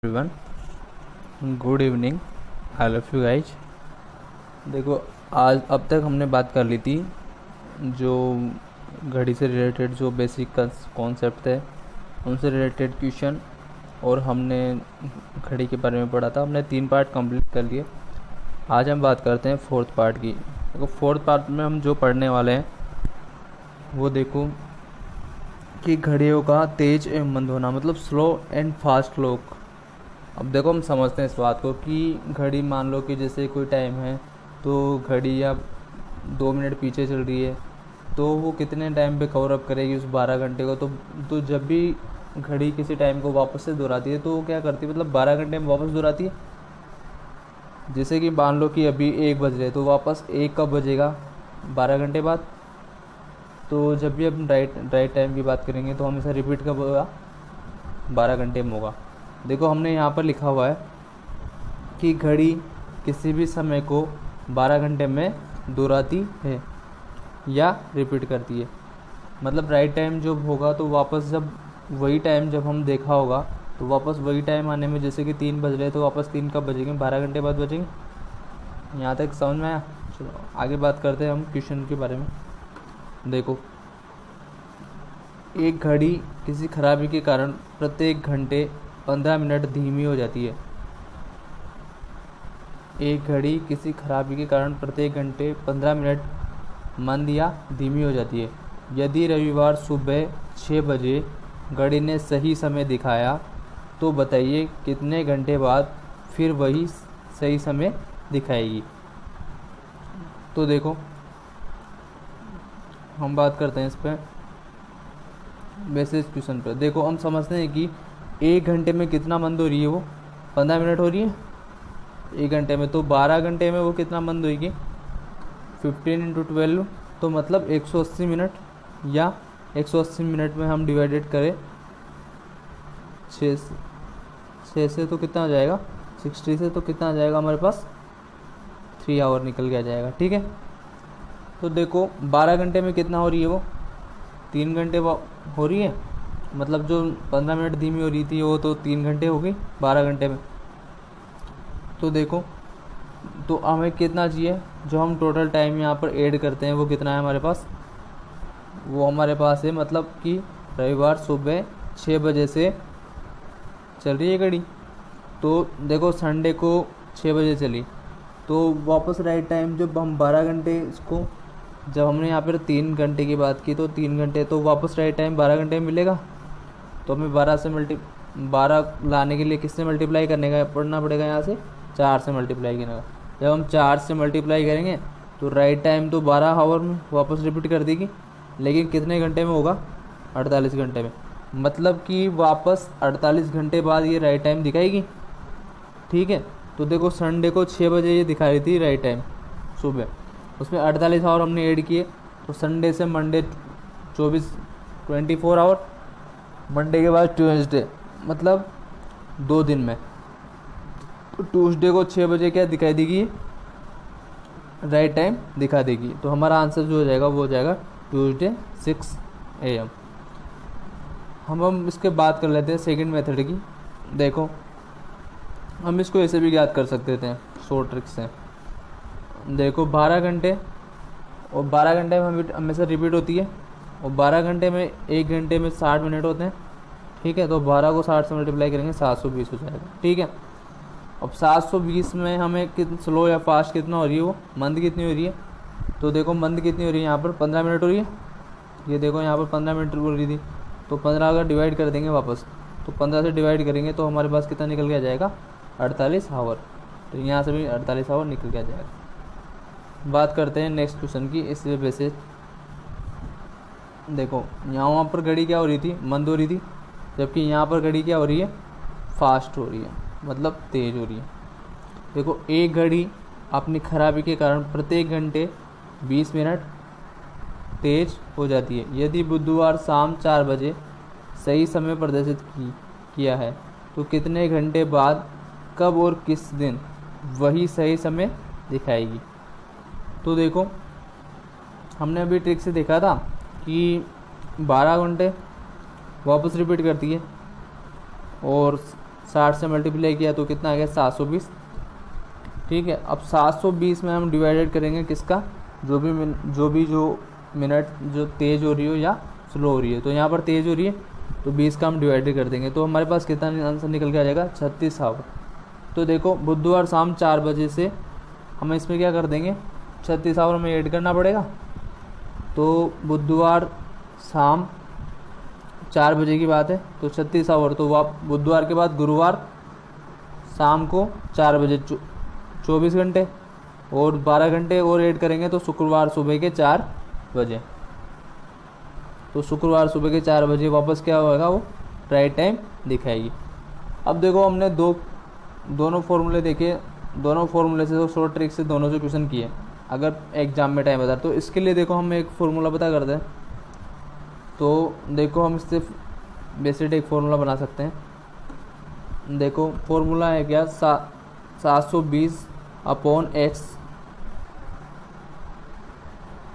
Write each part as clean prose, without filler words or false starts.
Everyone, good evening. I love you guys. देखो, आज अब तक हमने बात कर ली थी जो घड़ी से रिलेटेड जो बेसिक कॉन्सेप्ट है उनसे रिलेटेड क्वेश्चन, और हमने घड़ी के बारे में पढ़ा था। हमने 3 पार्ट कंप्लीट कर लिए। आज हम बात करते हैं 4th पार्ट की। देखो, 4th पार्ट में हम जो पढ़ने वाले हैं वो देखो कि घड़ियों का तेज एवं मंद होना, मतलब स्लो एंड फास्ट क्लॉक। अब देखो, हम समझते हैं इस बात को कि घड़ी, मान लो कि जैसे कोई टाइम है तो घड़ी या 2 मिनट पीछे चल रही है तो वो कितने टाइम पे कवर अप करेगी उस 12 घंटे को। तो जब भी घड़ी किसी टाइम को वापस से दोहराती है तो वो क्या करती है, मतलब 12 घंटे में वापस दोहराती है। जैसे कि मान लो कि अभी 1 बज रहे तो वापस 1 कब बजेगा, 12 घंटे बाद। तो जब भी हम राइट टाइम की बात करेंगे तो हमेशा रिपीट कब होगा, 12 घंटे में होगा। देखो, हमने यहाँ पर लिखा हुआ है कि घड़ी किसी भी समय को 12 घंटे में दोहराती है या रिपीट करती है। मतलब राइट टाइम जब होगा तो वापस जब वही टाइम जब हम देखा होगा तो वापस वही टाइम आने में, जैसे कि 3 बज रहे तो वापस 3 कब बजेंगे, 12 घंटे बाद बजेंगे। यहाँ तक समझ में आया? चलो आगे बात करते हैं हम क्वेश्चन के बारे में। देखो, एक घड़ी किसी खराबी के कारण प्रत्येक घंटे 15 मिनट धीमी हो जाती है। एक घड़ी किसी खराबी के कारण प्रत्येक घंटे 15 मिनट मंद या धीमी हो जाती है। यदि रविवार सुबह 6 बजे घड़ी ने सही समय दिखाया तो बताइए कितने घंटे बाद फिर वही सही समय दिखाएगी। तो देखो, हम बात करते हैं इस पर बेसिक क्वेश्चन पर। देखो, हम समझते हैं कि 1 घंटे में कितना मंद हो रही है, वो 15 मिनट हो रही है 1 घंटे में। तो 12 घंटे में वो कितना मंद होगी, 15 × 12, तो मतलब 180 मिनट। या 180 मिनट में हम डिवाइडेड करें 6 से तो कितना आ जाएगा, 60 से तो कितना आ जाएगा हमारे पास, 3 आवर निकल के आ जाएगा। ठीक है, तो देखो 12 घंटे में कितना हो रही है, वो 3 घंटे हो रही है। मतलब जो 15 मिनट धीमी हो रही थी वो तो 3 घंटे हो गई 12 घंटे में। तो देखो, तो हमें कितना चाहिए, जो हम टोटल टाइम यहाँ पर ऐड करते हैं वो कितना है हमारे पास, वो हमारे पास है, मतलब कि रविवार सुबह 6 बजे से चल रही है घड़ी। तो देखो, संडे को 6 बजे चली तो वापस राइट टाइम जब हम 12 घंटे इसको, जब हमने यहाँ पर 3 घंटे की बात की तो 3 घंटे, तो वापस राइट टाइम 12 घंटे में मिलेगा। तो हमें 12 लाने के लिए किससे मल्टीप्लाई करने का पड़ना पड़ेगा, यहाँ से 4 से मल्टीप्लाई करने का। जब हम 4 से मल्टीप्लाई करेंगे तो राइट टाइम तो 12 आवर में वापस रिपीट कर देगी, लेकिन कितने घंटे में होगा, 48 घंटे में। मतलब कि वापस 48 घंटे बाद ये राइट टाइम दिखाएगी। ठीक है, तो देखो संडे को 6 बजे ये दिखा रही थी राइट टाइम सुबह, उसमें 48 आवर हमने ऐड किए। तो संडे से मंडे 24 आवर, मंडे के बाद ट्यूसडे, मतलब 2 दिन में। तो ट्यूसडे को 6 बजे क्या दिखाई देगी, राइट टाइम दिखा देगी। तो हमारा आंसर जो हो जाएगा वो हो जाएगा ट्यूसडे 6 AM। हम इसके बात कर लेते हैं सेकंड मेथड की। देखो, हम इसको ऐसे भी याद कर सकते थे शॉर्ट ट्रिक से। देखो, 12 घंटे, और 12 घंटे में हमेशा रिपीट होती है, और 12 घंटे में 1 घंटे में 60 मिनट होते हैं। ठीक है, तो 12 को 60 से मल्टीप्लाई करेंगे 720 हो जाएगा। ठीक है, अब 720 में हमें कितना स्लो या फास्ट कितना हो रही है, वो मंद कितनी हो रही है। तो देखो मंद कितनी हो रही है, यहाँ पर 15 मिनट हो रही है। ये देखो यहाँ पर 15 मिनट बोल रही थी, तो 15 अगर डिवाइड कर देंगे वापस, तो 15 से डिवाइड करेंगे तो हमारे पास कितना निकल के आ जाएगा, 48 आवर। तो यहाँ से भी 48 आवर निकल के आ जाएगा। बात करते हैं नेक्स्ट क्वेश्चन की। इस बेसिस देखो, यहाँ पर घड़ी क्या हो रही थी, मंद हो रही थी, जबकि यहाँ पर घड़ी क्या हो रही है, फास्ट हो रही है, मतलब तेज़ हो रही है। देखो, एक घड़ी अपनी खराबी के कारण प्रत्येक घंटे 20 मिनट तेज हो जाती है। यदि बुधवार शाम 4 बजे सही समय प्रदर्शित किया है तो कितने घंटे बाद, कब और किस दिन वही सही समय दिखाएगी। तो देखो, हमने अभी ट्रिक से देखा था कि 12 घंटे वापस रिपीट करती है, और 60 से मल्टीप्लाई किया तो कितना आ गया 720। ठीक है, अब 720 में हम डिवाइडेड करेंगे किसका, जो मिनट जो तेज़ हो रही हो या स्लो हो रही है। तो यहाँ पर तेज़ हो रही है तो 20 का हम डिवाइडेड कर देंगे, तो हमारे पास कितना आंसर निकल के आ जाएगा 36 आवर। तो देखो बुधवार शाम 4 बजे से हम इसमें क्या कर देंगे, 36 आवर में ऐड करना पड़ेगा। तो बुधवार शाम 4 बजे की बात है तो 36 आवर, तो आप बुधवार के बाद गुरुवार शाम को 4 बजे 24 घंटे और 12 घंटे और ऐड करेंगे तो शुक्रवार सुबह के 4 बजे। तो शुक्रवार सुबह के 4 बजे वापस क्या होगा, वो राइट टाइम दिखाएगी। अब देखो हमने दोनों फॉर्मूले देखे, दोनों फॉर्मूले से शॉर्ट ट्रिक से दोनों से क्वेश्चन किए अगर एग्जाम में टाइम बता। तो इसके लिए देखो हम एक फार्मूला पता करते हैं। तो देखो हम इससे बेसिक एक फार्मूला बना सकते हैं। देखो फार्मूला है क्या, 720/x।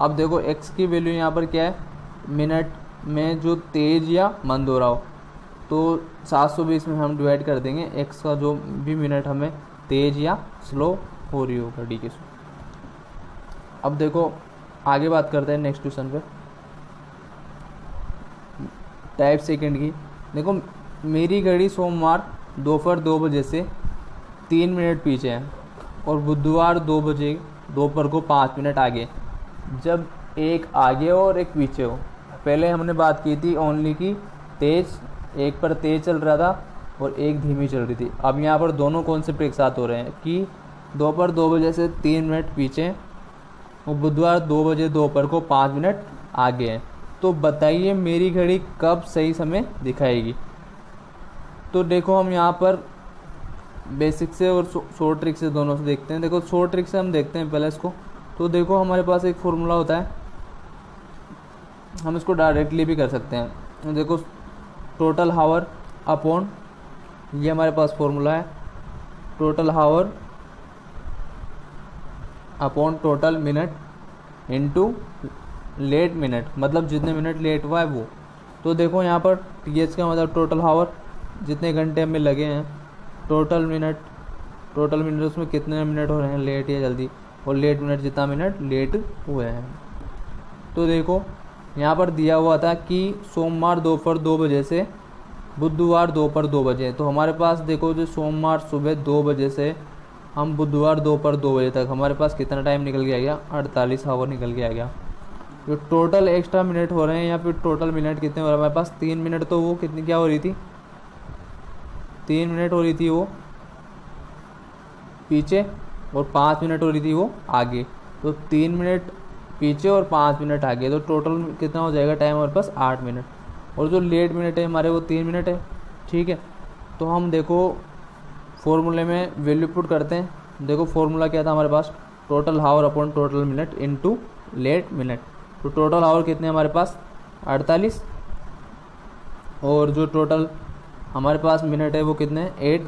अब देखो x की वैल्यू यहाँ पर क्या है, मिनट में जो तेज या मंद हो रहा हो। तो 720 में हम डिवाइड कर देंगे x का जो भी मिनट हमें तेज या स्लो हो रही हो घड़ी के। अब देखो आगे बात करते हैं नेक्स्ट क्वेश्चन पे, टाइप सेकंड की। देखो मेरी घड़ी सोमवार दोपहर 2 बजे से 3 मिनट पीछे है और बुधवार 2 बजे दोपहर को 5 मिनट आगे। जब एक आगे हो और एक पीछे हो, पहले हमने बात की थी ओनली की तेज, एक पर तेज चल रहा था और एक धीमी चल रही थी। अब यहाँ पर दोनों कॉन्सेप्ट एक साथ हो रहे हैं कि दोपहर 2 बजे से 3 मिनट पीछे और बुधवार 2 बजे दोपहर को 5 मिनट आगे है। तो बताइए मेरी घड़ी कब सही समय दिखाएगी। तो देखो हम यहाँ पर बेसिक से और शॉर्ट ट्रिक से दोनों से देखते हैं। देखो शॉर्ट ट्रिक से हम देखते हैं पहले इसको। तो देखो हमारे पास एक फॉर्मूला होता है, हम इसको डायरेक्टली भी कर सकते हैं। देखो टोटल हावर अपॉन, ये हमारे पास फॉर्मूला है, total hour upon total minute into late minute, मतलब जितने मिनट लेट हुआ है वो। तो देखो यहाँ पर TH का मतलब टोटल हावर, जितने घंटे हमें लगे हैं, टोटल मिनट उसमें कितने मिनट हो रहे हैं लेट या जल्दी, और लेट मिनट जितना मिनट लेट हुए हैं। तो देखो यहाँ पर दिया हुआ था कि सोमवार दोपहर 2 बजे से बुधवार दोपहर 2 बजे। तो हमारे पास देखो जो सोमवार सुबह 2 बजे से हम बुधवार दोपहर 2 बजे तक हमारे पास कितना टाइम निकल के आ गया, 48 आवर निकल के आ गया। जो टोटल एक्स्ट्रा मिनट हो रहे हैं या फिर टोटल मिनट कितने हो रहे हैं हमारे पास, 3 मिनट। तो वो कितनी क्या हो रही थी, 3 मिनट हो रही थी वो पीछे और 5 मिनट हो रही थी वो आगे। तो 3 मिनट पीछे और 5 मिनट आगे, तो टोटल कितना हो जाएगा टाइम हमारे पास 8 मिनट। और जो लेट मिनट है हमारे वो 3 मिनट है। ठीक है, तो हम देखो फॉर्मूले में वैल्यू पुट करते हैं। देखो फॉर्मूला क्या था हमारे पास, total hour upon total minute into late minute. तो टोटल हावर कितने हमारे पास 48 और जो टोटल हमारे पास मिनट है वो कितने हैं 8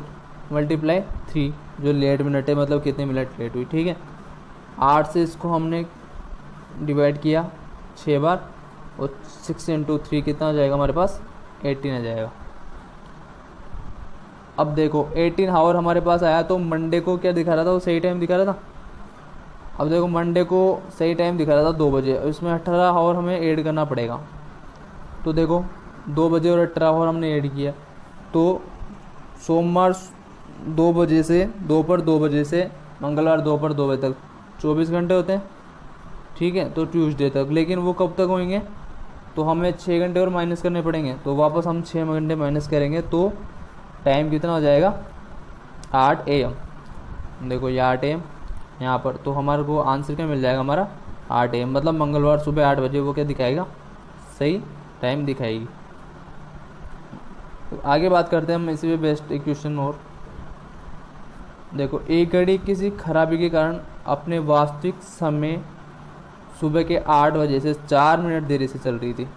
× 3, जो लेट मिनट है मतलब कितने मिनट लेट हुई। ठीक है, 8 से इसको हमने डिवाइड किया 6 बार और 6 × 3 कितना हो जाएगा हमारे पास 18 आ जाएगा। अब देखो 18 हावर हमारे पास आया, तो मंडे को क्या दिखा रहा था, वो सही टाइम दिखा रहा था। अब देखो मंडे को सही टाइम दिखा रहा था 2 बजे, इसमें 18 हावर हमें ऐड करना पड़ेगा। तो देखो 2 बजे और 18 हावर हमने ऐड किया, तो सोमवार 2 बजे से दोपहर 2 बजे से मंगलवार दोपहर 2 बजे तक 24 घंटे होते हैं। ठीक है, तो ट्यूसडे तक, लेकिन वो कब तक होंगे, तो हमें 6 घंटे और माइनस करने पड़ेंगे। तो वापस हम 6 घंटे माइनस करेंगे तो टाइम कितना हो जाएगा 8 AM। देखो ये 8 AM यहाँ पर, तो हमारे को आंसर क्या मिल जाएगा हमारा 8 AM, मतलब मंगलवार सुबह 8 बजे वो क्या दिखाएगा, सही टाइम दिखाएगी। तो आगे बात करते हैं हम इसी पे बेस्ट एक क्वेश्चन और। देखो एक घड़ी किसी खराबी के कारण अपने वास्तविक समय सुबह के 8 बजे से 4 मिनट देरी से चल रही थी,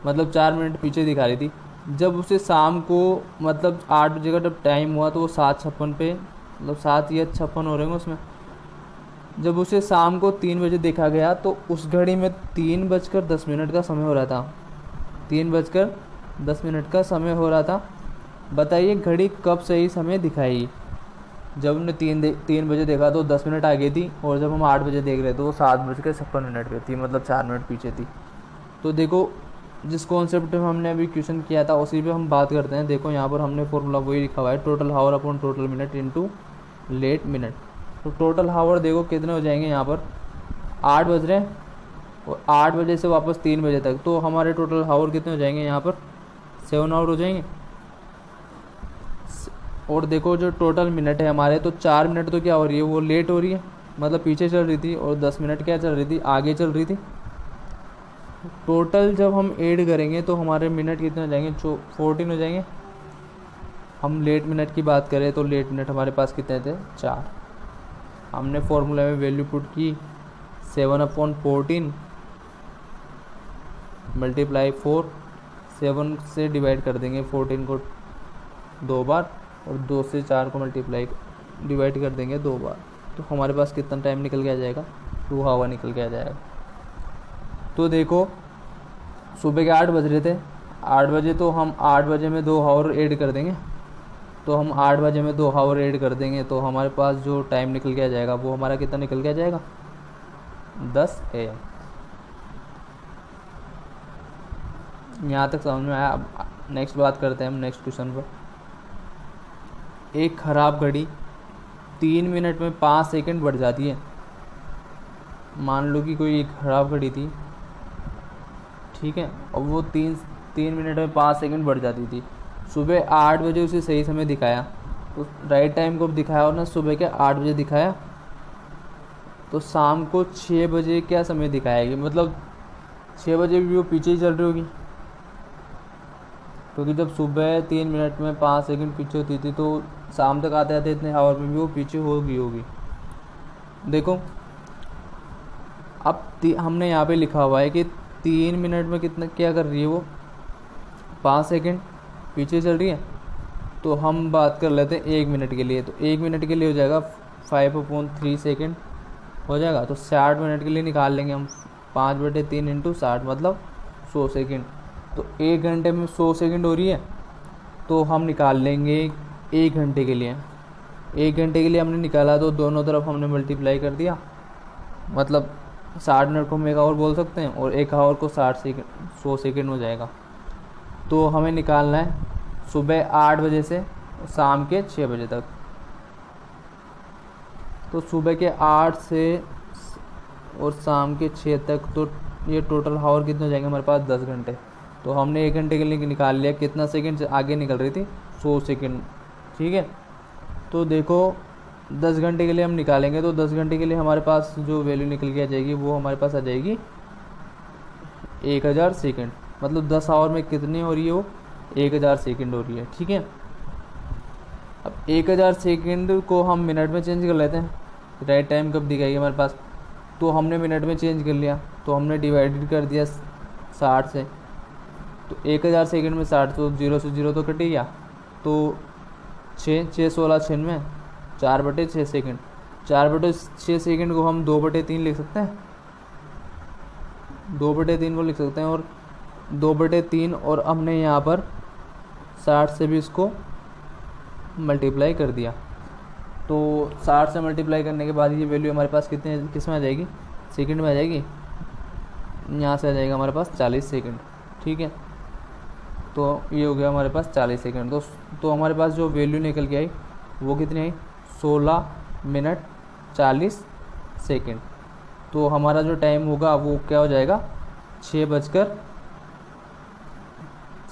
मतलब 4 मिनट पीछे दिखा रही थी। जब उसे शाम को मतलब 8 बजे का जब टाइम हुआ तो वो 7:56 पे, मतलब 7 या 56 हो रहे हैं उसमें, जब उसे शाम को 3 बजे देखा गया तो उस घड़ी में 3:10 का समय हो रहा था। 3:10 का समय हो रहा था। बताइए घड़ी कब सही समय दिखाएगी। जब हमने 3 बजे देखा तो 10 मिनट आगे थी, और जब हम 8 बजे देख रहे थे वो 7:56 पे थी, मतलब 4 मिनट पीछे थी। तो देखो जिस कॉन्सेप्ट पे हमने अभी क्वेश्चन किया था उसी पे हम बात करते हैं। देखो यहाँ पर हमने फॉर्मूला वही लिखा हुआ है, total hour upon total minute into late minute. तो टोटल हावर देखो कितने हो जाएंगे, यहाँ पर 8 बज रहे हैं और 8 बजे से वापस 3 बजे तक, तो हमारे टोटल हावर कितने हो जाएंगे, यहाँ पर 7 आवर हो जाएंगे। और देखो जो टोटल मिनट है हमारे, तो 4 मिनट तो क्या हो रही है, वो लेट हो रही है, मतलब पीछे चल रही थी, और 10 मिनट क्या चल रही थी, आगे चल रही थी। टोटल जब हम ऐड करेंगे तो हमारे मिनट कितने हो जाएंगे, 14 हो जाएंगे। हम लेट मिनट की बात करें तो लेट मिनट हमारे पास कितने थे, 4। हमने फॉर्मूला में वैल्यू पुट की 7/14 मल्टीप्लाई 4, 7 से डिवाइड कर देंगे 14 को 2 बार, और 2 से 4 को डिवाइड कर देंगे 2 बार। तो हमारे पास कितना टाइम निकल के आ जाएगा, 2 आवर निकल के आ जाएगा। तो देखो सुबह के 8 बज रहे थे, 8 बजे, तो हम 8 बजे में 2 आवर ऐड कर देंगे। तो हम 8 बजे में 2 आवर ऐड कर देंगे तो हमारे पास जो टाइम निकल के आ जाएगा वो हमारा कितना निकल के आ जाएगा, 10 AM। यहाँ तक समझ में आया। अब नेक्स्ट बात करते हैं हम नेक्स्ट क्वेश्चन पर। एक ख़राब घड़ी 3 मिनट में 5 सेकंड बढ़ जाती है। मान लो कि कोई एक ख़राब घड़ी थी, ठीक है, और वो तीन मिनट में 5 सेकंड बढ़ जाती थी। सुबह 8 बजे उसे सही समय दिखाया, तो राइट टाइम को दिखाया, और ना सुबह के 8 बजे दिखाया, तो शाम को 6 बजे क्या समय दिखाएगी, मतलब 6 बजे भी वो पीछे ही चल रही होगी, क्योंकि जब सुबह 3 मिनट में 5 सेकंड पीछे होती थी तो शाम तक आते आते इतने आवर में भी वो पीछे होगी। देखो अब हमने यहाँ पे लिखा हुआ है कि 3 मिनट में कितना क्या कर रही है, वो 5 सेकंड पीछे चल रही है। तो हम बात कर लेते हैं 1 मिनट के लिए, तो 1 मिनट के लिए हो जाएगा 5/3 सेकंड हो जाएगा। तो 60 मिनट के लिए निकाल लेंगे हम, 5/3 × 60 मतलब 100 सेकंड। तो 1 घंटे में 100 सेकंड हो रही है, तो हम निकाल लेंगे 1 घंटे के लिए। 1 घंटे के लिए हमने निकाला तो दोनों तरफ हमने मल्टीप्लाई कर दिया, मतलब 60 मिनट को हम 1 आवर बोल सकते हैं, और 1 आवर को 100 सेकंड हो जाएगा। तो हमें निकालना है सुबह 8 बजे से शाम के 6 बजे तक। तो सुबह के 8 से और शाम के 6 तक, तो ये टोटल आवर कितने हो जाएंगे हमारे पास, 10 घंटे। तो हमने 1 घंटे के लिए निकाल लिया, कितना सेकंड से आगे निकल रही थी, 100 सेकंड, ठीक है। तो देखो 10 घंटे के लिए हम निकालेंगे, तो 10 घंटे के लिए हमारे पास जो वैल्यू निकल के आ जाएगी वो हमारे पास आ जाएगी 1000 सेकंड। मतलब 10 आवर में कितनी हो रही है, वो 1000 सेकंड हो रही है, ठीक है। अब 1000 सेकंड को हम मिनट में चेंज कर लेते हैं, राइट टाइम कब दिखाएगी हमारे पास, तो हमने मिनट में चेंज कर लिया, तो हमने डिवाइडेड कर दिया 60 से। तो 1000 सेकंड में 60, तो 0 से 0 तो कट ही गया, तो 6 16 96, 4/6 सेकंड। 4/6 सेकंड को हम 2/3 लिख सकते हैं, 2/3 को लिख सकते हैं, और 2/3, और हमने यहाँ पर 60 से भी इसको मल्टीप्लाई कर दिया। तो 60 से मल्टीप्लाई करने के बाद ये वैल्यू हमारे पास किस में आ जाएगी, सेकंड में आ जाएगी। यहाँ से आ जाएगा हमारे पास 40 सेकंड, ठीक है। तो ये हो गया हमारे पास 40 सेकंड। तो हमारे पास जो वैल्यू निकल के आई वो कितनी आई, 16 मिनट 40 सेकंड। तो हमारा जो टाइम होगा वो क्या हो जाएगा, 6 बजकर,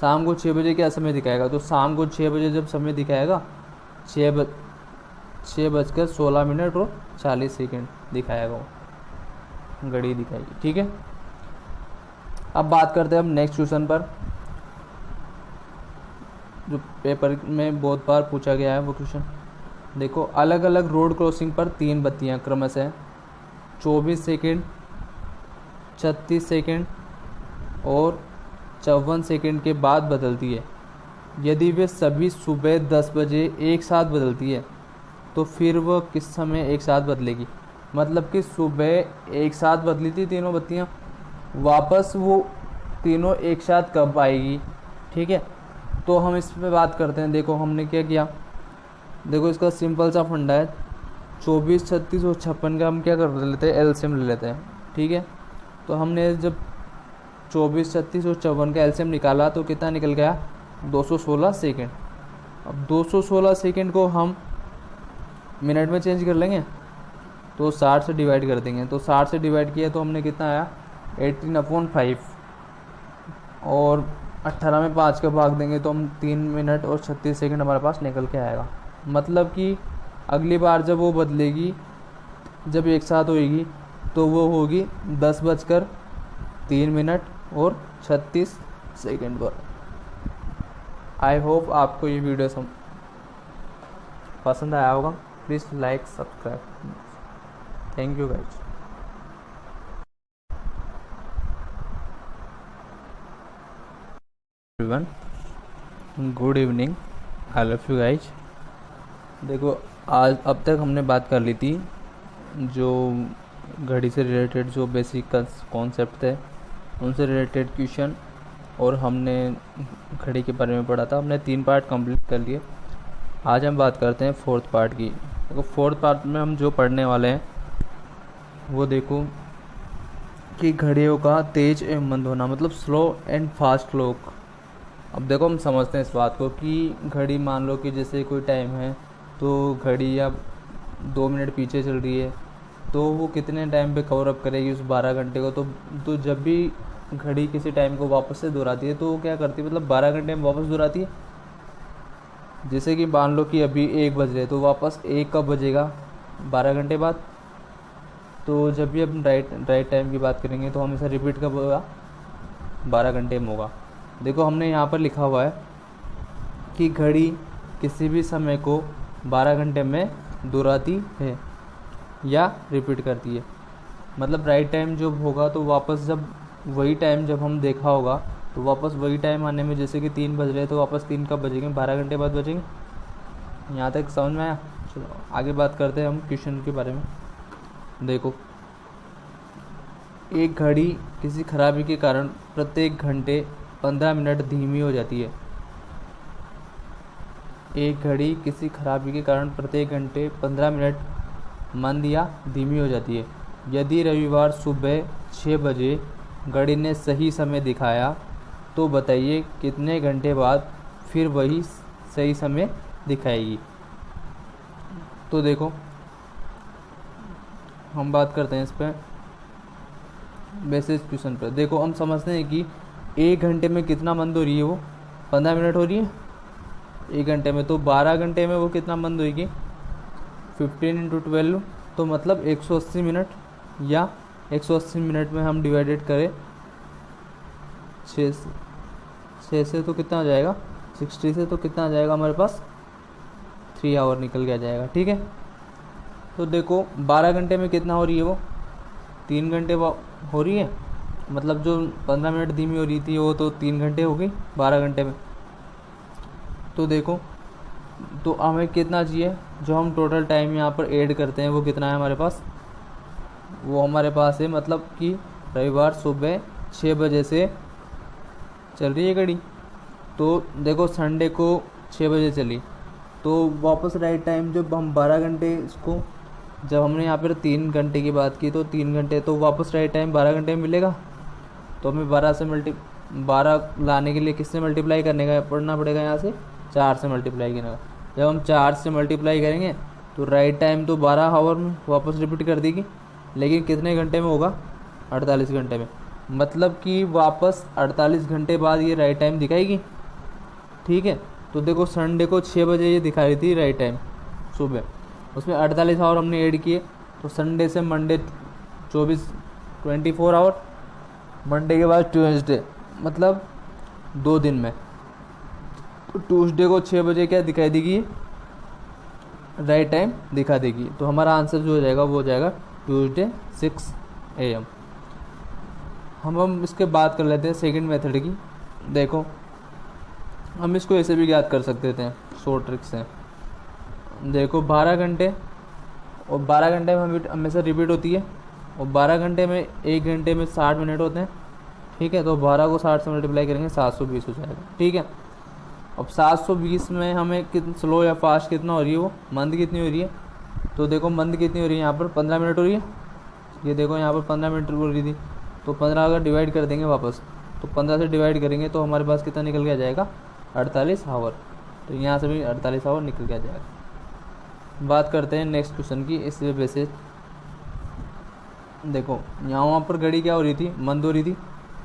शाम को 6 बजे क्या समय दिखाएगा, तो शाम को 6 बजे जब समय दिखाएगा 6:16 और 40 सेकंड दिखाएगा, वो घड़ी दिखाएगी, ठीक है। अब बात करते हैं हम नेक्स्ट क्वेश्चन पर, जो पेपर में बहुत बार पूछा गया है वो क्वेश्चन। देखो अलग अलग रोड क्रॉसिंग पर 3 बत्तियां क्रमशः 24 सेकंड, 36 सेकंड और 54 सेकंड के बाद बदलती है। यदि वे सभी सुबह 10 बजे एक साथ बदलती है तो फिर वह किस समय एक साथ बदलेगी। मतलब कि सुबह एक साथ बदली थी तीनों बत्तियां, वापस वो तीनों एक साथ कब आएगी, ठीक है। तो हम इस पे बात करते हैं। देखो हमने क्या किया, देखो इसका सिंपल सा फंडा है, 24, 36 और 56 का हम क्या कर लेते हैं, एलसीएम ले लेते हैं। ठीक है, तो हमने जब 24, 36 और 54 का एलसीएम निकाला तो कितना निकल गया, 216 सेकेंड। अब 216 सेकेंड को हम मिनट में चेंज कर लेंगे, तो 60 से डिवाइड कर देंगे। तो 60 से डिवाइड किया तो हमने कितना आया, 18/5, और 18 में 5 का भाग देंगे तो हम 3 मिनट और 36 सेकेंड हमारे पास निकल के आएगा। मतलब कि अगली बार जब वो बदलेगी, जब एक साथ होएगी, तो वो होगी 10:03 और 36 सेकेंड पर। आई होप आपको ये वीडियो पसंद आया होगा। Please like, subscribe. Thank you guys. Everyone, good evening, I love you guys. देखो आज अब तक हमने बात कर ली थी जो घड़ी से रिलेटेड जो बेसिक कॉन्सेप्ट थे, उनसे रिलेटेड क्वेश्चन, और हमने घड़ी के बारे में पढ़ा था। हमने 3 पार्ट कंप्लीट कर लिए। आज हम बात करते हैं 4th पार्ट की। देखो 4th पार्ट में हम जो पढ़ने वाले हैं वो देखो कि घड़ियों का तेज एवं मंद होना, मतलब स्लो एंड फास्ट क्लॉक। अब देखो हम समझते हैं इस बात को कि घड़ी, मान लो कि जैसे कोई टाइम है तो घड़ी अब 2 मिनट पीछे चल रही है, तो वो कितने टाइम पे कवर अप करेगी उस 12 घंटे को। तो जब भी घड़ी किसी टाइम को वापस से दोहराती है तो वो क्या करती है, मतलब 12 घंटे में वापस दोहराती है। जैसे कि मान लो कि अभी 1 बज रहे, तो वापस 1 कब बजेगा, 12 घंटे बाद। तो जब भी हम राइट टाइम की बात करेंगे तो हमेशा रिपीट कब होगा, 12 घंटे में होगा। देखो हमने यहाँ पर लिखा हुआ है कि घड़ी किसी भी समय को 12 घंटे में दोहराती है या रिपीट करती है। मतलब राइट टाइम जब होगा तो वापस जब वही टाइम जब हम देखा होगा तो वापस वही टाइम आने में, जैसे कि 3 बज रहे तो वापस 3 कब बजेंगे, 12 घंटे बाद बजेंगे। यहाँ तक समझ में आया। चलो आगे बात करते हैं हम क्वेश्चन के बारे में। देखो, एक घड़ी किसी खराबी के कारण प्रत्येक घंटे 15 मिनट धीमी हो जाती है। एक घड़ी किसी खराबी के कारण प्रत्येक घंटे 15 मिनट मंद या धीमी हो जाती है। यदि रविवार सुबह 6 बजे घड़ी ने सही समय दिखाया तो बताइए कितने घंटे बाद फिर वही सही समय दिखाएगी। तो देखो हम बात करते हैं इस पर बेसिस क्वेश्चन पर। देखो हम समझते हैं कि 1 घंटे में कितना मंद हो रही है, वो 15 मिनट हो रही है 1 घंटे में। तो 12 घंटे में वो कितना मंद होगी, 15 × 12, तो मतलब 180 मिनट। या 180 मिनट में हम डिवाइडेड करें 6 से तो कितना आ जाएगा, 60 से तो कितना आ जाएगा हमारे पास, 3 आवर निकल के आ जाएगा। ठीक है, तो देखो 12 घंटे में कितना हो रही है, वो 3 घंटे हो रही है। मतलब जो 15 मिनट धीमी हो रही थी वो तो 3 घंटे हो गई 12 घंटे में। तो देखो, तो हमें कितना चाहिए, जो हम टोटल टाइम यहाँ पर ऐड करते हैं वो कितना है हमारे पास, वो हमारे पास है, मतलब कि रविवार सुबह 6 बजे से चल रही है घड़ी। तो देखो संडे को 6 बजे चली, तो वापस राइट टाइम जब हम 12 घंटे इसको, जब हमने यहाँ पर 3 घंटे की बात की तो 3 घंटे, तो वापस राइट टाइम 12 घंटे में मिलेगा। तो हमें 12 लाने के लिए किससे मल्टीप्लाई करने का पड़ना पड़ेगा, यहाँ से 4 से मल्टीप्लाई करने का। जब हम 4 से मल्टीप्लाई करेंगे तो राइट टाइम तो 12 आवर में वापस रिपीट कर देगी, लेकिन कितने घंटे में होगा, 48 घंटे में। मतलब कि वापस 48 घंटे बाद ये राइट टाइम दिखाएगी। ठीक है, तो देखो संडे को 6 बजे ये दिखा रही थी राइट टाइम सुबह, उसमें 48 आवर हमने ऐड किए। तो संडे से मंडे 24 आवर, मंडे के बाद ट्यूसडे, मतलब 2 दिन में। तो ट्यूसडे को 6 बजे क्या दिखाई देगी, राइट टाइम दिखा देगी। तो हमारा आंसर जो हो जाएगा वो हो जाएगा ट्यूसडे 6 AM। हम इसके बात कर लेते हैं सेकंड मेथड की। देखो हम इसको ऐसे भी याद कर सकते थे शॉर्ट ट्रिक से। देखो 12 घंटे, और 12 घंटे में हमेशा रिपीट होती है, और 12 घंटे में 1 घंटे में 60 मिनट होते हैं। ठीक है, तो 12 को 60 से मल्टीप्लाई करेंगे 720 हो जाएगा। ठीक है, अब 720 में हमें कितना स्लो या फास्ट कितना हो रही है, वो मंद कितनी हो रही है। तो देखो मंद कितनी हो रही है, यहाँ पर 15 मिनट हो रही है। ये देखो यहाँ पर 15 मिनट हो रही थी, तो 15 अगर डिवाइड कर देंगे वापस, तो 15 से डिवाइड करेंगे तो हमारे पास कितना निकल के आ जाएगा, 48 आवर। तो यहाँ से भी 48 आवर निकल के आ जाएगा। बात करते हैं नेक्स्ट क्वेश्चन की। इस बेसिस देखो यहाँ वहाँ पर घड़ी क्या हो रही थी, मंद हो रही थी,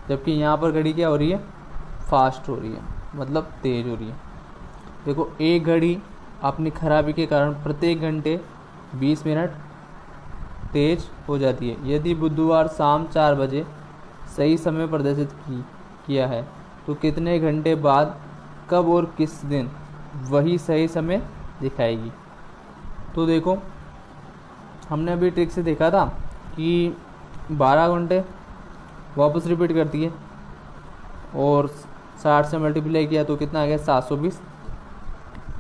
जबकि यहाँ पर घड़ी क्या हो रही है, फास्ट हो रही है, मतलब तेज़ हो रही है। देखो एक घड़ी अपनी खराबी के कारण प्रत्येक घंटे 20 मिनट तेज हो जाती है। यदि बुधवार शाम 4 बजे सही समय प्रदर्शित किया है तो कितने घंटे बाद, कब और किस दिन वही सही समय दिखाएगी। तो देखो हमने अभी ट्रिक से देखा था कि 12 घंटे वापस रिपीट करती है और 60 से मल्टीप्लाई किया तो कितना आ गया, 720।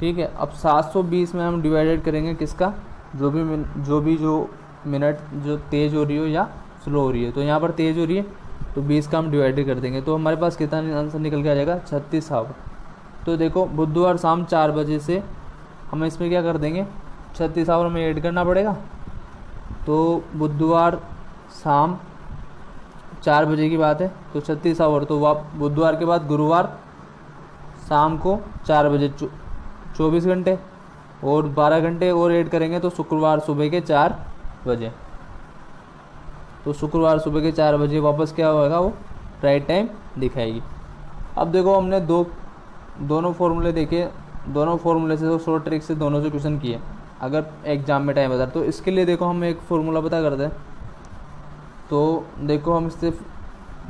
ठीक है, अब 720 में हम डिवाइडेड करेंगे किसका, जो मिनट जो तेज़ हो रही हो या स्लो हो रही है। तो यहाँ पर तेज़ हो रही है तो 20 का हम डिवाइडेड कर देंगे, तो हमारे पास कितना आंसर निकल के आ जाएगा, 36 आवर। तो देखो बुधवार शाम 4 बजे से हम इसमें क्या कर देंगे, 36 आवर में ऐड करना पड़ेगा। तो बुधवार शाम 4 बजे की बात है, तो 36 आवर, तो बुधवार के बाद गुरुवार शाम को 4 बजे 24 घंटे, और 12 घंटे और ऐड करेंगे तो शुक्रवार सुबह के 4 बजे। तो शुक्रवार सुबह के 4 बजे वापस क्या होगा, वो राइट टाइम दिखाएगी। अब देखो हमने दोनों फॉर्मूले देखे, दोनों फॉर्मूले से शॉर्ट ट्रिक से दोनों से क्वेश्चन किए अगर एग्जाम में टाइम बता। तो इसके लिए देखो हम एक फार्मूला पता करते हैं। तो देखो हम इससे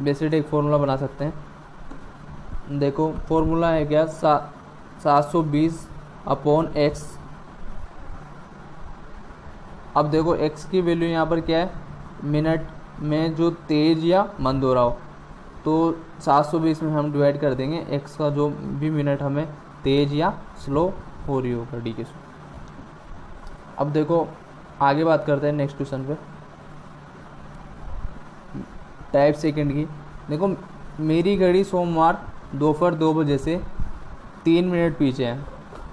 बेसिक एक फार्मूला बना सकते हैं। देखो फार्मूला है क्या, 720 अपॉन एक्स। अब देखो x की वैल्यू यहाँ पर क्या है, मिनट में जो तेज़ या मंद हो रहा हो। तो 720 में हम डिवाइड कर देंगे x का जो भी मिनट हमें तेज़ या स्लो हो रही हो घड़ी के। अब देखो आगे बात करते हैं नेक्स्ट क्वेश्चन पे, टाइप सेकंड की। देखो मेरी घड़ी सोमवार दोपहर 2 बजे से 3 मिनट पीछे है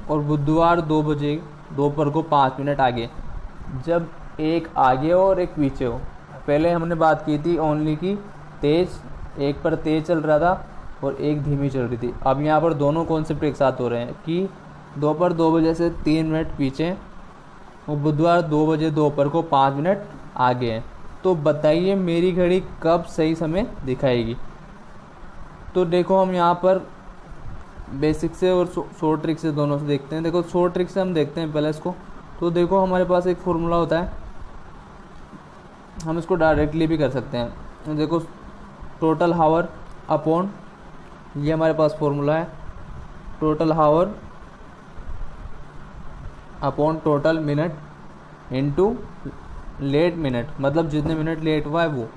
और बुधवार 2 बजे दोपहर को 5 मिनट आगे। जब एक आगे हो और एक पीछे हो, पहले हमने बात की थी ओनली की तेज़, एक पर तेज़ चल रहा था और एक धीमी चल रही थी। अब यहाँ पर दोनों कॉन्सेप्ट एक साथ हो रहे हैं कि दोपहर 2 बजे से 3 मिनट पीछे और बुधवार 2 बजे दोपहर को 5 मिनट आगे है। तो बताइए मेरी घड़ी कब सही समय दिखाएगी। तो देखो हम यहाँ पर बेसिक से और शॉर्ट ट्रिक से दोनों से देखते हैं। देखो शॉर्ट ट्रिक से हम देखते हैं पहले इसको। तो देखो हमारे पास एक फॉर्मूला होता है, हम इसको डायरेक्टली भी कर सकते हैं। देखो टोटल हावर अपॉन, ये हमारे पास फॉर्मूला है, total hour upon total minute into late minute, मतलब जितने मिनट लेट हुआ है वो।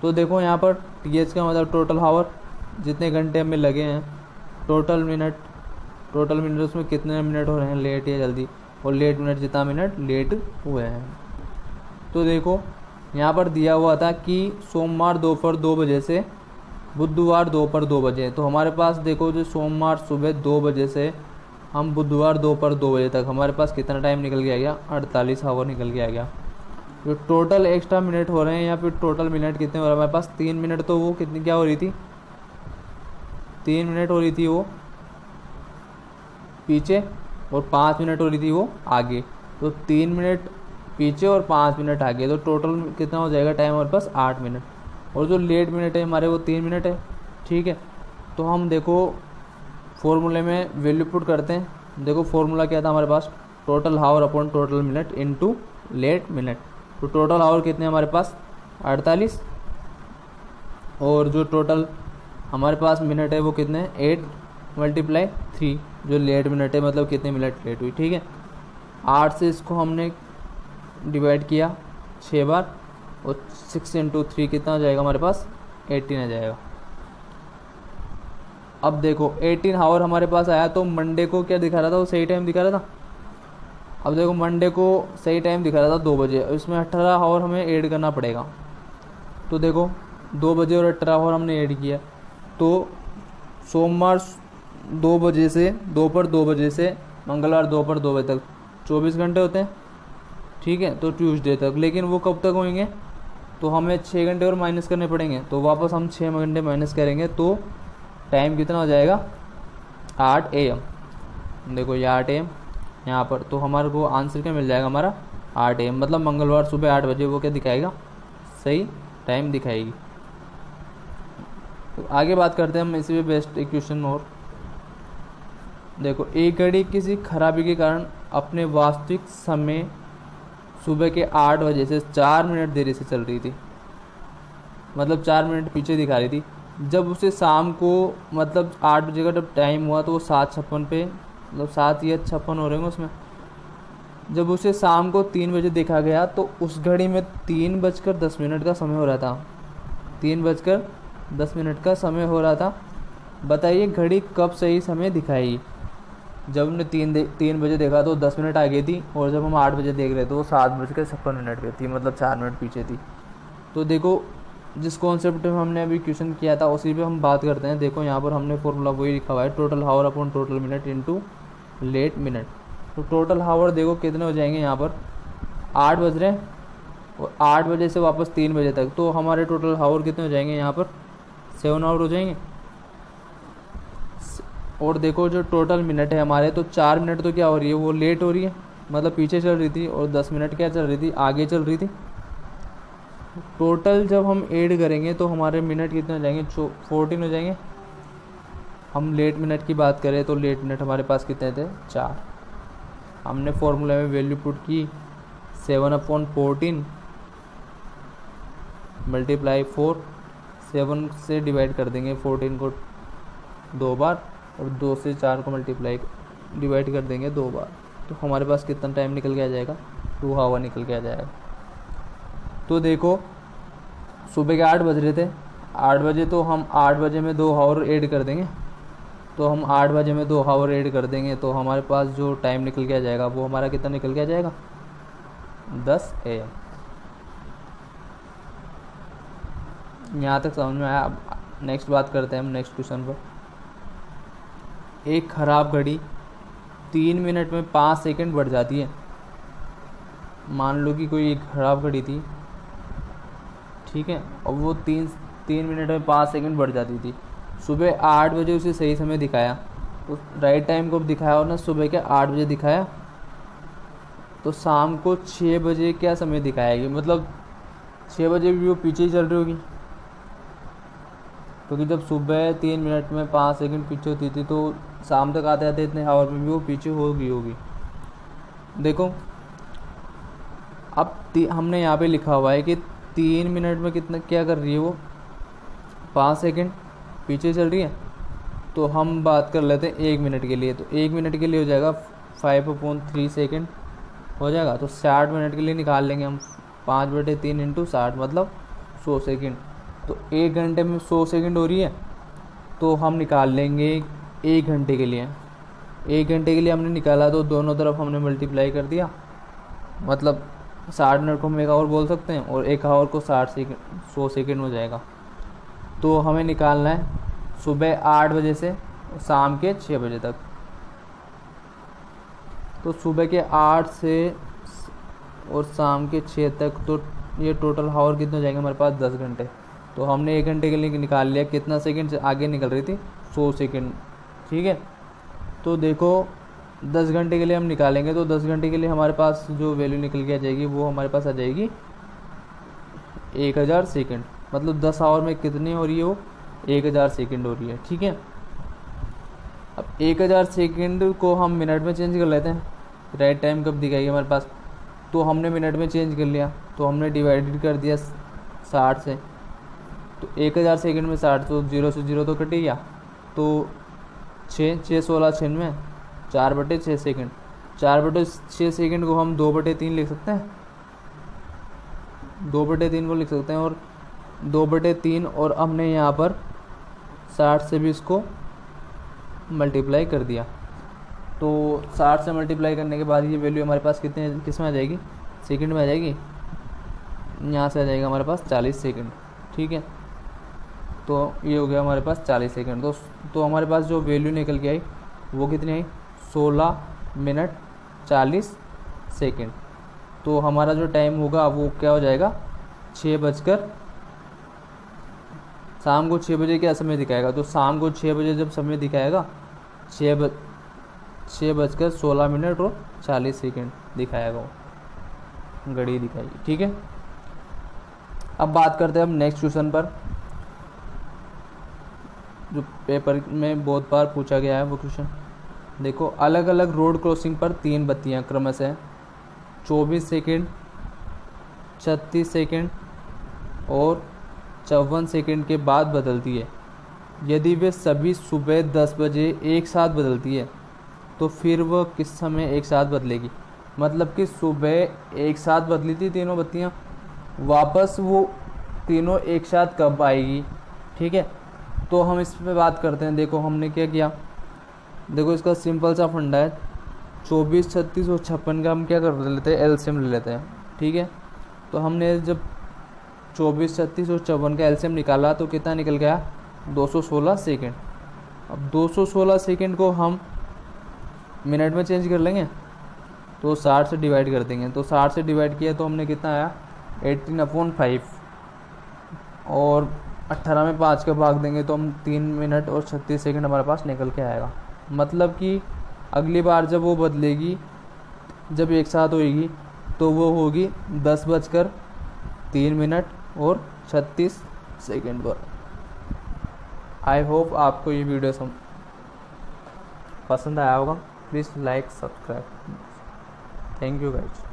तो देखो यहाँ पर TH का मतलब टोटल हावर, जितने घंटे हमें लगे हैं, टोटल मिनट उसमें कितने मिनट हो रहे हैं लेट या जल्दी, और लेट मिनट जितना मिनट लेट हुए हैं। तो देखो यहाँ पर दिया हुआ था कि सोमवार दोपहर 2 बजे से बुधवार दोपहर 2 बजे। तो हमारे पास देखो जो सोमवार सुबह 2 बजे से हम बुधवार दोपहर 2 बजे तक हमारे पास कितना टाइम निकल के आ गया, 48 आवर निकल के आ गया। जो टोटल एक्स्ट्रा मिनट हो रहे हैं या फिर टोटल मिनट कितने हो रहे हैं हमारे पास, 3 मिनट। तो वो कितनी क्या हो रही थी, 3 मिनट हो रही थी वो पीछे और 5 मिनट हो रही थी वो आगे। तो 3 मिनट पीछे और 5 मिनट आगे, तो टोटल कितना हो जाएगा टाइम हमारे पास, 8 मिनट। और जो लेट मिनट है हमारे वो 3 मिनट है। ठीक है, तो हम देखो फॉर्मूले में वैल्यू पुट करते हैं। देखो फॉर्मूला क्या था हमारे पास, total hour upon total minute into late minute. तो टोटल हावर कितने हमारे पास, 48, और जो टोटल हमारे पास मिनट है वो कितने हैं, 8 × 3, जो लेट मिनट है मतलब कितने मिनट लेट हुई। ठीक है, 8 से इसको हमने डिवाइड किया 6 बार, और 6 × 3 कितना हो जाएगा हमारे पास, 18 आ जाएगा। अब देखो 18 आवर हमारे पास आया, तो मंडे को क्या दिखा रहा था, वो सही टाइम दिखा रहा था। अब देखो मंडे को सही टाइम दिखा रहा था 2 बजे, इसमें 18 आवर हमें ऐड करना पड़ेगा। तो देखो 2 बजे और 18 आवर हमने ऐड किया, तो सोमवार 2 बजे से दोपहर 2 बजे से मंगलवार दोपहर 2 बजे तक 24 घंटे होते हैं, ठीक है। तो ट्यूसडे तक, लेकिन वो कब तक होंगे, तो हमें 6 घंटे और माइनस करने पड़ेंगे। तो वापस हम 6 घंटे माइनस करेंगे तो टाइम कितना हो जाएगा, 8 AM। देखो ये 8 AM यहाँ पर, तो हमारे को आंसर क्या मिल जाएगा हमारा 8 AM, मतलब मंगलवार सुबह 8 बजे वो क्या दिखाएगा, सही टाइम दिखाएगी। तो आगे बात करते हैं हम इसी में बेस्ट एक क्वेश्चन और। देखो एक घड़ी किसी खराबी के कारण अपने वास्तविक समय सुबह के 8 बजे से 4 मिनट देरी से चल रही थी, मतलब 4 मिनट पीछे दिखा रही थी। जब उसे शाम को मतलब 8 बजे का जब टाइम हुआ तो वो 7:56 पे, मतलब 7 या 56 हो रहे हैं उसमें। जब उसे शाम को 3 बजे देखा गया तो उस घड़ी में 3:10 का समय हो रहा था। 3:10 का समय हो रहा था। बताइए घड़ी कब सही समय दिखाएगी। जब हमने 3 बजे देखा तो 10 मिनट आगे थी, और जब हम 8 बजे देख रहे थे वो 7:56 पे थी, मतलब 4 मिनट पीछे थी। तो देखो जिस कॉन्सेप्ट में हमने अभी क्वेश्चन किया था उसी पे हम बात करते हैं। देखो यहाँ पर हमने फॉर्मूला वही लिखा हुआ है, total hour upon total minute into late minute. तो टोटल हावर देखो कितने हो जाएंगे, यहाँ पर 8 बज रहे हैं और 8 बजे से वापस 3 बजे तक, तो हमारे टोटल हावर कितने हो जाएंगे, यहाँ पर 7 आवर हो जाएंगे। और देखो जो टोटल मिनट है हमारे, तो 4 मिनट तो क्या हो रही है, वो लेट हो रही है, मतलब पीछे चल रही थी, और 10 मिनट क्या चल रही थी, आगे चल रही थी। टोटल जब हम ऐड करेंगे तो हमारे मिनट कितने हो जाएंगे, 14 हो जाएंगे। हम लेट मिनट की बात करें तो लेट मिनट हमारे पास कितने थे, 4। हमने फॉर्मूला में वैल्यू पुट की 7/14 मल्टीप्लाई 4, 7 से डिवाइड कर देंगे 14 को 2 बार, और 2 से 4 को मल्टीप्लाई डिवाइड कर देंगे 2 बार। तो हमारे पास कितना टाइम निकल के आ जाएगा, 2 आवर निकल के आ जाएगा। तो देखो सुबह के 8 बज रहे थे, 8 बजे, तो हम 8 बजे में 2 आवर ऐड कर देंगे। तो हम 8 बजे में 2 आवर ऐड कर देंगे तो हमारे पास जो टाइम निकल के आ जाएगा वो हमारा कितना निकल के आ जाएगा, 10 AM। यहाँ तक समझ में आया। अब नेक्स्ट बात करते हैं हम नेक्स्ट क्वेश्चन पर। एक खराब घड़ी 3 मिनट में 5 सेकंड बढ़ जाती है। मान लो कि कोई एक खराब घड़ी थी, ठीक है, और वो 3 मिनट में 5 सेकंड बढ़ जाती थी। सुबह 8 बजे उसे सही समय दिखाया, तो राइट टाइम कब दिखाया, और ना सुबह के 8 बजे दिखाया, तो शाम को 6 बजे क्या समय दिखाएगी, मतलब 6 बजे भी वो पीछे ही चल रही होगी, क्योंकि जब सुबह 3 मिनट में 5 सेकंड पीछे होती थी तो शाम तक आते आते इतने आवर में भी वो पीछे होगी। देखो अब हमने यहाँ पे लिखा हुआ है कि 3 मिनट में कितना क्या कर रही है वो, 5 सेकंड पीछे चल रही है। तो हम बात कर लेते हैं 1 मिनट के लिए, तो 1 मिनट के लिए हो जाएगा 5/3 सेकंड हो जाएगा। तो 60 मिनट के लिए निकाल लेंगे हम, 5/3 इंटू 60 मतलब 100 सेकंड। तो 1 घंटे में 100 सेकंड हो रही है, तो हम निकाल लेंगे 1 घंटे के लिए। 1 घंटे के लिए हमने निकाला तो दोनों तरफ हमने मल्टीप्लाई कर दिया, मतलब 60 मिनट को हम 1 आवर बोल सकते हैं, और 1 आवर को 100 सेकंड हो जाएगा। तो हमें निकालना है सुबह 8 बजे से शाम के 6 बजे तक। तो सुबह के 8 से और शाम के 6 तक, तो ये टोटल आवर कितने हो जाएंगे हमारे पास, 10 घंटे। तो हमने 1 घंटे के लिए निकाल लिया, कितना सेकंड से आगे निकल रही थी, 100 सेकंड, ठीक है। तो देखो 10 घंटे के लिए हम निकालेंगे, तो 10 घंटे के लिए हमारे पास जो वैल्यू निकल के आ जाएगी वो हमारे पास आ जाएगी 1000 सेकंड। मतलब 10 आवर में कितनी हो रही है वो, 1000 सेकंड हो रही है, ठीक है। अब 1000 सेकंड को हम मिनट में चेंज कर लेते हैं, राइट टाइम कब दिखाएगी हमारे पास। तो हमने मिनट में चेंज कर लिया, तो हमने डिवाइडेड कर दिया 60 से। तो 1000 सेकंड में 60, तो 0 से 0 तो कट ही गया। तो 6 16 96, 4/6 सेकंड। 4/6 सेकंड को हम 2/3 लिख सकते हैं, 2/3 को लिख सकते हैं, और 2/3, और हमने यहाँ पर 60 से भी इसको मल्टीप्लाई कर दिया। तो 60 से मल्टीप्लाई करने के बाद ये वैल्यू हमारे पास कितने किस में आ जाएगी, सेकंड में आ जाएगी। यहाँ से आ जाएगा हमारे पास 40 सेकंड, ठीक है। तो ये हो गया हमारे पास 40 सेकंड। तो हमारे पास जो वैल्यू निकल के आई वो कितनी आई, 16 मिनट 40 सेकंड। तो हमारा जो टाइम होगा वो क्या हो जाएगा, 6 बजकर, शाम को 6 बजे क्या समय दिखाएगा, तो शाम को 6 बजे जब समय दिखाएगा 6 बजकर 16 मिनट और 40 सेकंड दिखाएगा, वो घड़ी दिखाएगी। ठीक है, अब बात करते हैं हम नेक्स्ट क्वेश्चन पर, जो पेपर में बहुत बार पूछा गया है वो क्वेश्चन देखो। अलग अलग रोड क्रॉसिंग पर 3 बत्तियां क्रमशः 24 सेकंड, 36 सेकंड और 54 सेकंड के बाद बदलती है। यदि वे सभी सुबह 10 बजे एक साथ बदलती है तो फिर वह किस समय एक साथ बदलेगी। मतलब कि सुबह एक साथ बदली थी तीनों बत्तियां, वापस वो तीनों एक साथ कब आएगी। ठीक है, तो हम इस पे बात करते हैं। देखो हमने क्या किया, देखो इसका सिंपल सा फंडा है, 24, 36 और 56 का हम क्या कर लेते हैं, एलसीएम ले लेते हैं। ठीक है, तो हमने जब 24, 36 और 54 का एलसीएम निकाला तो कितना निकल गया, 216 सेकेंड। अब 216 सेकेंड को हम मिनट में चेंज कर लेंगे, तो 60 से डिवाइड कर देंगे। तो 60 से डिवाइड किया तो हमने कितना आया, 18/5, और 18 में 5 का भाग देंगे तो हम 3 मिनट और 36 सेकंड हमारे पास निकल के आएगा। मतलब कि अगली बार जब वो बदलेगी, जब एक साथ होएगी, तो वो होगी 10:03 और 36 सेकंड पर। आई होप आपको ये वीडियो पसंद आया होगा। Please like subscribe. Thank you guys.